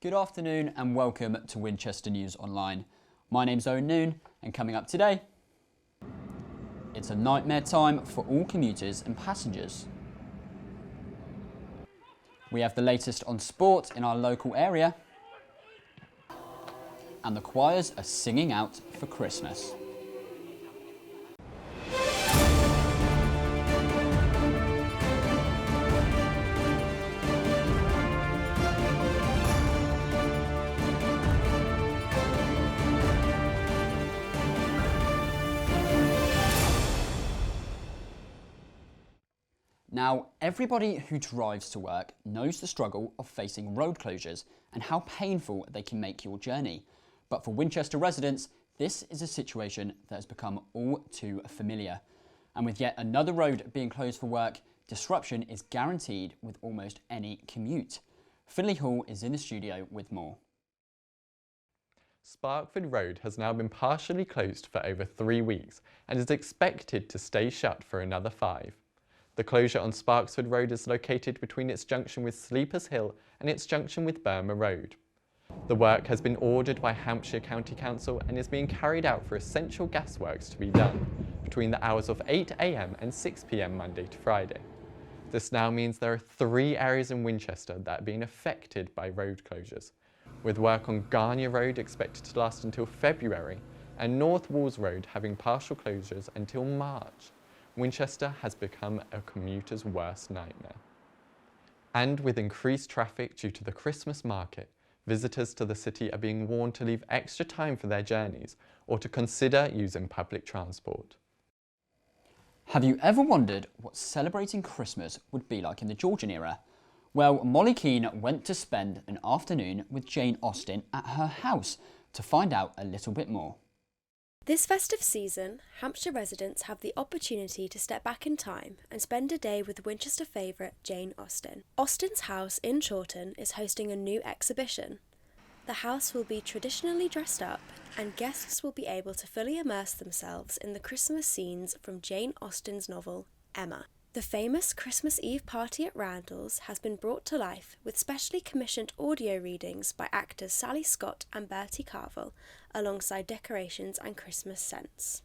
Good afternoon and welcome to Winchester News Online. My name's Owen Noon and coming up today, it's a nightmare time for all commuters and passengers. We have the latest on sport in our local area and the choirs are singing out for Christmas. Now, everybody who drives to work knows the struggle of facing road closures and how painful they can make your journey. But for Winchester residents, this is a situation that has become all too familiar. And with yet another road being closed for work, disruption is guaranteed with almost any commute. Finley Hall is in the studio with more. Sparkswood Road has now been partially closed for over 3 weeks and is expected to stay shut for another 5. The closure on Sparkswood Road is located between its junction with Sleepers Hill and its junction with Burma Road. The work has been ordered by Hampshire County Council and is being carried out for essential gas works to be done between the hours of 8 AM and 6 PM Monday to Friday. This now means there are 3 areas in Winchester that are being affected by road closures, with work on Garnier Road expected to last until February and North Walls Road having partial closures until March. Winchester has become a commuter's worst nightmare. And with increased traffic due to the Christmas market, visitors to the city are being warned to leave extra time for their journeys or to consider using public transport. Have you ever wondered what celebrating Christmas would be like in the Georgian era? Well, Molly Keane went to spend an afternoon with Jane Austen at her house to find out a little bit more. This festive season, Hampshire residents have the opportunity to step back in time and spend a day with Winchester favourite Jane Austen. Austen's house in Chawton is hosting a new exhibition. The house will be traditionally dressed up and guests will be able to fully immerse themselves in the Christmas scenes from Jane Austen's novel, Emma. The famous Christmas Eve party at Randall's has been brought to life with specially commissioned audio readings by actors Sally Scott and Bertie Carvel, alongside decorations and Christmas scents.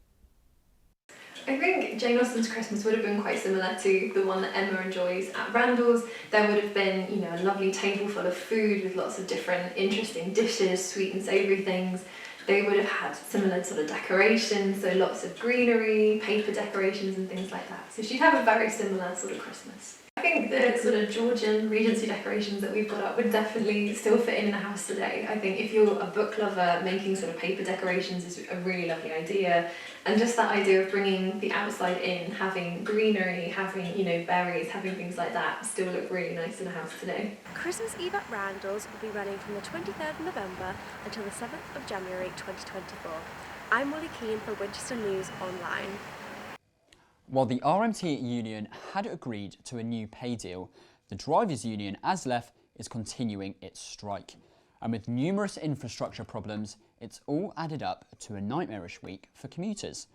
I think Jane Austen's Christmas would have been quite similar to the one that Emma enjoys at Randall's. There would have been, a lovely table full of food with lots of different interesting dishes, sweet and savoury things. They would have had similar sort of decorations, so lots of greenery, paper decorations and things like that. So she'd have a very similar sort of Christmas. I think the sort of Georgian Regency decorations that we've got up would definitely still fit in the house today. I think if you're a book lover, making sort of paper decorations is a really lovely idea. And just that idea of bringing the outside in, having greenery, having, berries, having things like that still look really nice in a house today. Christmas Eve at Randall's will be running from the 23rd of November until the 7th of January 2024. I'm Molly Keane for Winchester News Online. While the RMT union had agreed to a new pay deal, the drivers' union ASLEF is continuing its strike. And with numerous infrastructure problems, it's all added up to a nightmarish week for commuters.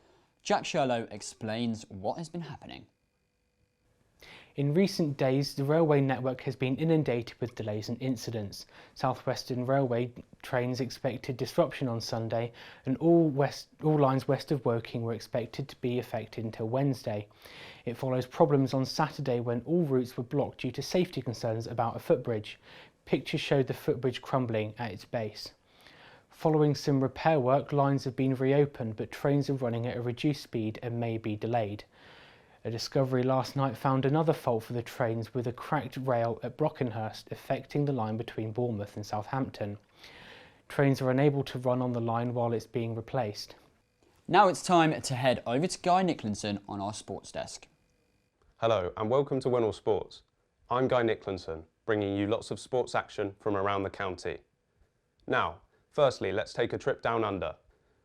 Jack Sherlow explains what has been happening. In recent days, the railway network has been inundated with delays and incidents. South Western Railway trains expected disruption on Sunday, and all lines west of Woking were expected to be affected until Wednesday. It follows problems on Saturday when all routes were blocked due to safety concerns about a footbridge. Pictures showed the footbridge crumbling at its base. Following some repair work, lines have been reopened, but trains are running at a reduced speed and may be delayed. A discovery last night found another fault for the trains with a cracked rail at Brockenhurst affecting the line between Bournemouth and Southampton. Trains are unable to run on the line while it's being replaced. Now it's time to head over to Guy Nicklinson on our sports desk. Hello and welcome to WINOL Sports. I'm Guy Nicklinson, bringing you lots of sports action from around the county. Now, firstly, let's take a trip down under.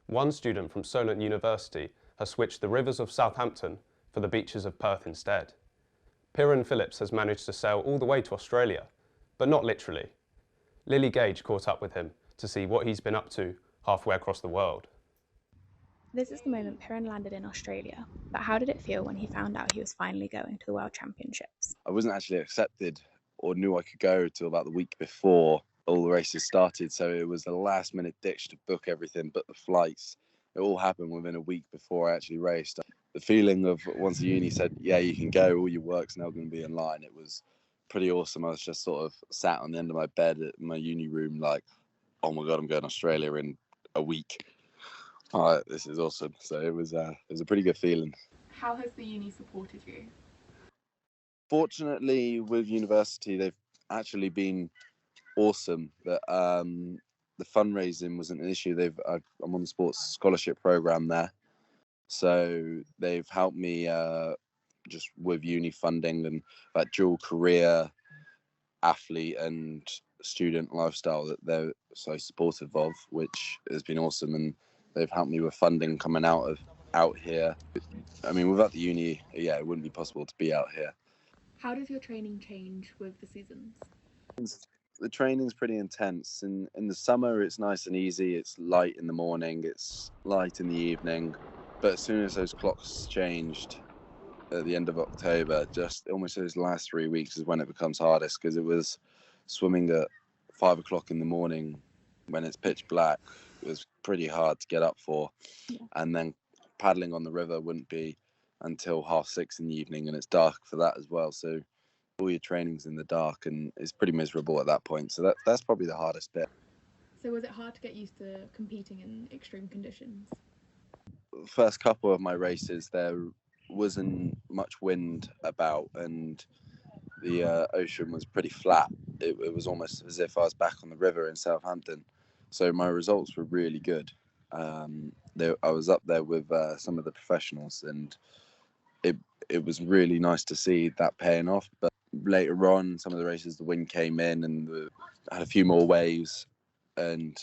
One student from Solent University has switched the rivers of Southampton for the beaches of Perth instead. Piran Phillips has managed to sail all the way to Australia, but not literally. Lily Gage caught up with him to see what he's been up to halfway across the world. This is the moment Piran landed in Australia, but how did it feel when he found out he was finally going to the World Championships? I wasn't actually accepted or knew I could go till about the week before all the races started. So it was a last minute ditch to book everything, but the flights, it all happened within a week before I actually raced. The feeling of once the uni said, yeah, you can go, all your work's now going to be in line, it was pretty awesome. I was just sort of sat on the end of my bed at my uni room like, oh my God, I'm going to Australia in a week. This is awesome. So it was a pretty good feeling. How has the uni supported you? Fortunately, with university, they've actually been awesome. That the fundraising wasn't an issue. I'm on the sports scholarship program there, so they've helped me just with uni funding and that dual career athlete and student lifestyle that they're so supportive of, which has been awesome. And they've helped me with funding coming out here. I mean, without the uni, yeah, it wouldn't be possible to be out here. How does your training change with the seasons? The training's pretty intense. In the summer, it's nice and easy. It's light in the morning, it's light in the evening. But as soon as those clocks changed at the end of October, just almost those last 3 weeks is when it becomes hardest, because it was swimming at 5 o'clock in the morning when it's pitch black. It was pretty hard to get up for. Yeah. And then paddling on the river wouldn't be until 6:30 in the evening, and it's dark for that as well. So all your training's in the dark, and it's pretty miserable at that point. So that's probably the hardest bit. So was it hard to get used to competing in extreme conditions? First couple of my races, there wasn't much wind about, and the ocean was pretty flat. It was almost as if I was back on the river in Southampton. So my results were really good. I was up there with some of the professionals, and it was really nice to see that paying off. But later on, some of the races, the wind came in and had a few more waves, and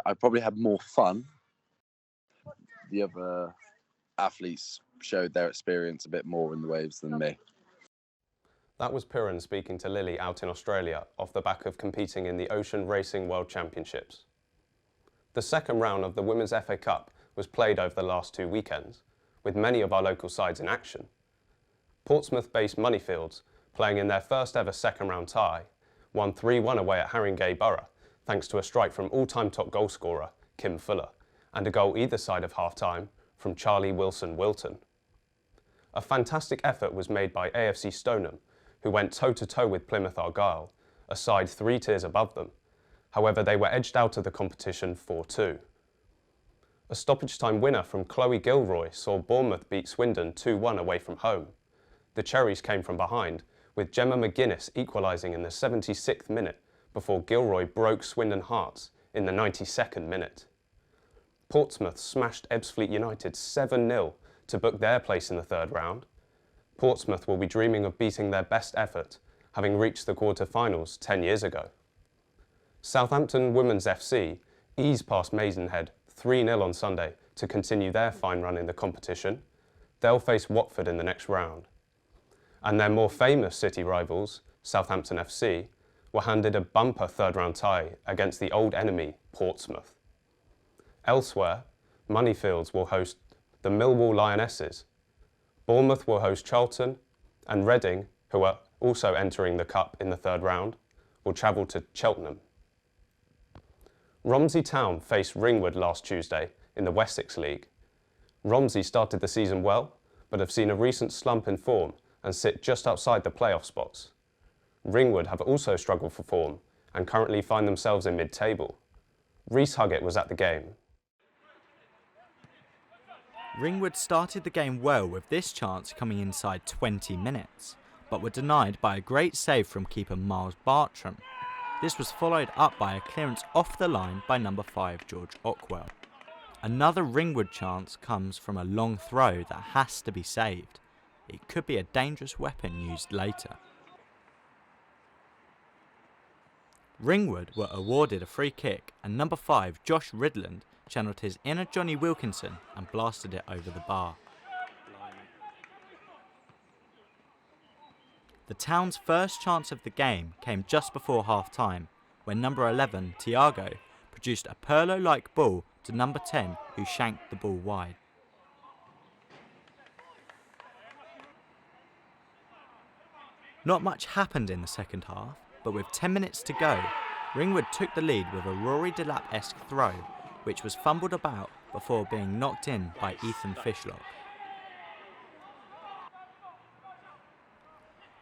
I probably had more fun. The other athletes showed their experience a bit more in the waves than me. That was Piran speaking to Lily out in Australia off the back of competing in the Ocean Racing World Championships. The second round of the Women's FA Cup was played over the last 2 weekends, with many of our local sides in action. Portsmouth-based Moneyfields, playing in their first ever second round tie, won 3-1 away at Haringey Borough, thanks to a strike from all-time top goal scorer Kim Fuller, and a goal either side of half-time from Charlie Wilson-Wilton. A fantastic effort was made by AFC Stoneham, who went toe-to-toe with Plymouth Argyle, a side 3 tiers above them. However, they were edged out of the competition 4-2. A stoppage-time winner from Chloe Gilroy saw Bournemouth beat Swindon 2-1 away from home. The Cherries came from behind, with Gemma McGuinness equalising in the 76th minute before Gilroy broke Swindon Hearts in the 92nd minute. Portsmouth smashed Ebbsfleet United 7-0 to book their place in the third round. Portsmouth will be dreaming of beating their best effort, having reached the quarter-finals 10 years ago. Southampton Women's FC eased past Maidenhead 3-0 on Sunday to continue their fine run in the competition. They'll face Watford in the next round. And their more famous city rivals, Southampton FC, were handed a bumper third-round tie against the old enemy, Portsmouth. Elsewhere, Moneyfields will host the Millwall Lionesses. Bournemouth will host Charlton, and Reading, who are also entering the Cup in the third round, will travel to Cheltenham. Romsey Town faced Ringwood last Tuesday in the Wessex League. Romsey started the season well, but have seen a recent slump in form and sit just outside the playoff spots. Ringwood have also struggled for form and currently find themselves in mid-table. Reece Huggett was at the game. Ringwood started the game well with this chance coming inside 20 minutes, but were denied by a great save from keeper Miles Bartram. This was followed up by a clearance off the line by number 5 George Ockwell. Another Ringwood chance comes from a long throw that has to be saved. It could be a dangerous weapon used later. Ringwood were awarded a free kick and number 5 Josh Ridland channeled his inner Johnny Wilkinson and blasted it over the bar. The town's first chance of the game came just before half-time, when number 11 Tiago produced a Pirlo-like ball to number 10 who shanked the ball wide. Not much happened in the second half, but with 10 minutes to go, Ringwood took the lead with a Rory Delap-esque throw, which was fumbled about before being knocked in by Ethan Fishlock.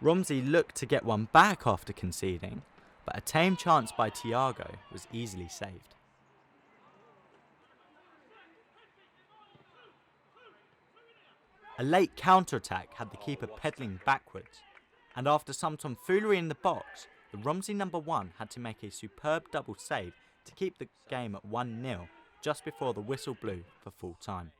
Romsey looked to get one back after conceding, but a tame chance by Tiago was easily saved. A late counter-attack had the keeper pedalling backwards, and after some tomfoolery in the box, the Romsey number 1 had to make a superb double save to keep the game at 1-0 just before the whistle blew for full time.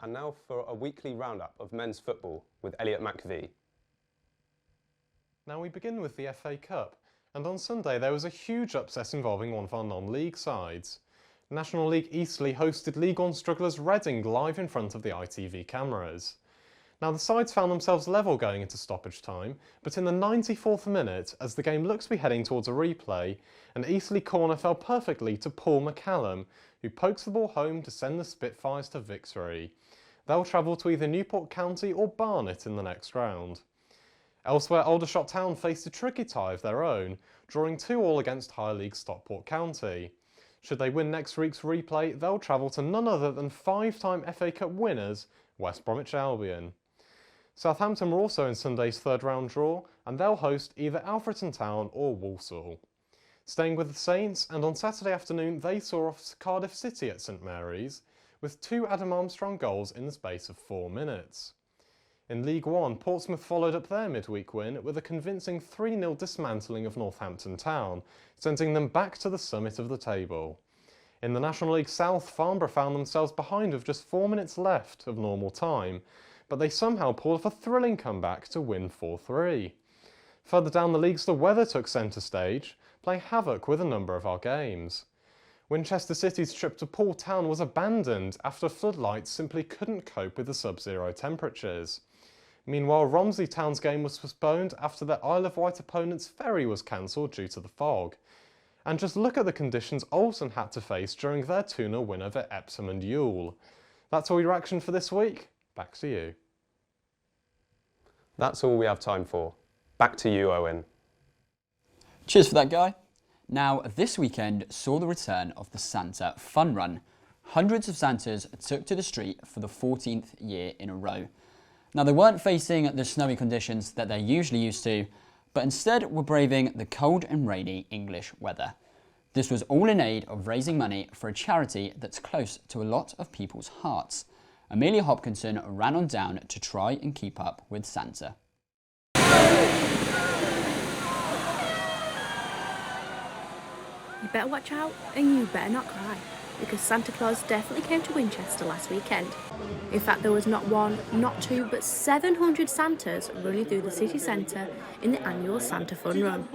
And now for a weekly roundup of men's football with Elliot McVie. Now we begin with the FA Cup, and on Sunday there was a huge upset involving one of our non-league sides. National League Eastleigh hosted League One strugglers Reading live in front of the ITV cameras. Now the sides found themselves level going into stoppage time, but in the 94th minute, as the game looks to be heading towards a replay, an Eastleigh corner fell perfectly to Paul McCallum, who pokes the ball home to send the Spitfires to victory. They'll travel to either Newport County or Barnet in the next round. Elsewhere, Aldershot Town faced a tricky tie of their own, drawing 2-2 against Higher League Stockport County. Should they win next week's replay, they'll travel to none other than 5-time FA Cup winners, West Bromwich Albion. Southampton were also in Sunday's third round draw, and they'll host either Alfreton Town or Walsall. Staying with the Saints, and on Saturday afternoon they saw off Cardiff City at St Mary's, with 2 Adam Armstrong goals in the space of 4 minutes. In League One, Portsmouth followed up their midweek win with a convincing 3-0 dismantling of Northampton Town, sending them back to the summit of the table. In the National League South, Farnborough found themselves behind with just 4 minutes left of normal time, but they somehow pulled off a thrilling comeback to win 4-3. Further down the leagues, the weather took centre stage, playing havoc with a number of our games. Winchester City's trip to Poole Town was abandoned after floodlights simply couldn't cope with the sub-zero temperatures. Meanwhile, Romsey Town's game was postponed after their Isle of Wight opponent's ferry was cancelled due to the fog. And just look at the conditions Olsen had to face during their 2-0 win over Epsom and Ewell. That's all your action for this week. Back to you. That's all we have time for. Back to you, Owen. Cheers for that, Guy. Now, this weekend saw the return of the Santa Fun Run. Hundreds of Santas took to the street for the 14th year in a row. Now, they weren't facing the snowy conditions that they're usually used to, but instead were braving the cold and rainy English weather. This was all in aid of raising money for a charity that's close to a lot of people's hearts. Amelia Hopkinson ran on down to try and keep up with Santa. You better watch out, and you better not cry, because Santa Claus definitely came to Winchester last weekend. In fact, there was not one, not two, but 700 Santas running through the city centre in the annual Santa Fun Run.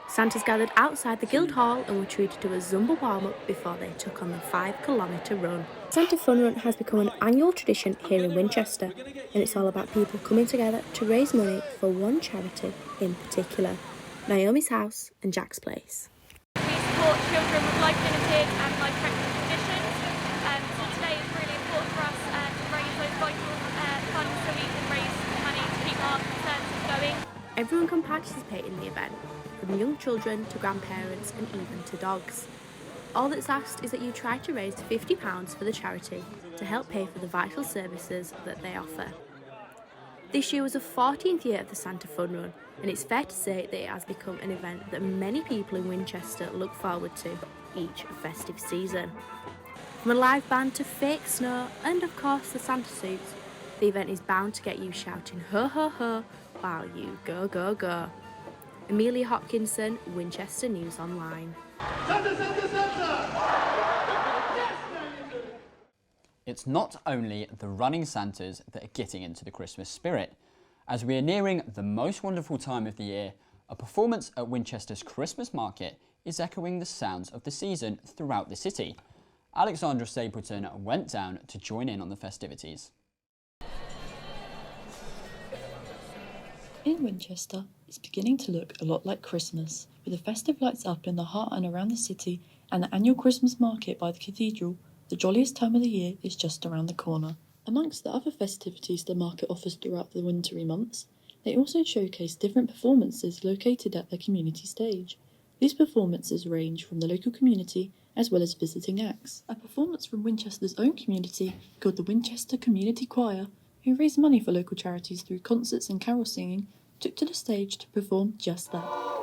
Santas gathered outside the Guildhall and were treated to a Zumba warm-up before they took on the 5-kilometre run. Santa Fun Run has become an annual tradition here in Winchester, and it's all about people coming together to raise money for one charity in particular, Naomi's House and Jack's Place. Support children with life limited and life-threatening conditions. So today is really important for us to raise those vital funds so we can raise money to keep our services going. Everyone can participate in the event, from young children to grandparents and even to dogs. All that's asked is that you try to raise £50 for the charity to help pay for the vital services that they offer. This year was the 14th year of the Santa Fun Run, and it's fair to say that it has become an event that many people in Winchester look forward to each festive season. From a live band to fake snow and of course the Santa suits, the event is bound to get you shouting ho ho ho while you go go go. Amelia Hopkinson, Winchester News Online. Santa, Santa, Santa! It's not only the running Santas that are getting into the Christmas spirit. As we are nearing the most wonderful time of the year, a performance at Winchester's Christmas market is echoing the sounds of the season throughout the city. Alexandra Stapleton went down to join in on the festivities. In Winchester, it's beginning to look a lot like Christmas, with the festive lights up in the heart and around the city, and the annual Christmas market by the cathedral. The jolliest time of the year is just around the corner. Amongst the other festivities the market offers throughout the wintry months, They also showcase different performances located at their community stage. These performances range from the local community as well as visiting acts. A performance from Winchester's own community, called the Winchester Community Choir, who raise money for local charities through concerts and carol singing, took to the stage to perform just that.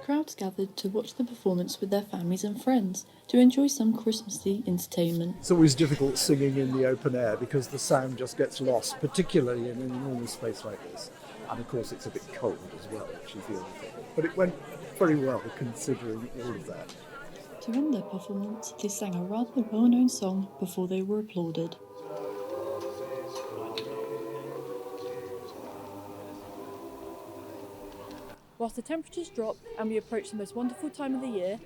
Crowds gathered to watch the performance with their families and friends to enjoy some Christmassy entertainment. It's always difficult singing in the open air because the sound just gets lost, particularly in an enormous space like this. And of course it's a bit cold as well, which is the other thing. But it went very well considering all of that. To end their performance, they sang a rather well-known song before they were applauded. Whilst the temperatures drop and we approach the most wonderful time of the year,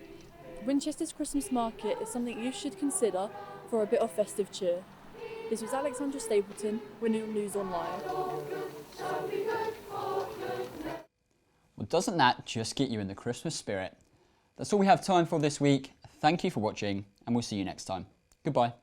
Winchester's Christmas market is something you should consider for a bit of festive cheer. This was Alexandra Stapleton, WINOL News Online. Well, doesn't that just get you in the Christmas spirit? That's all we have time for this week. Thank you for watching, and we'll see you next time. Goodbye.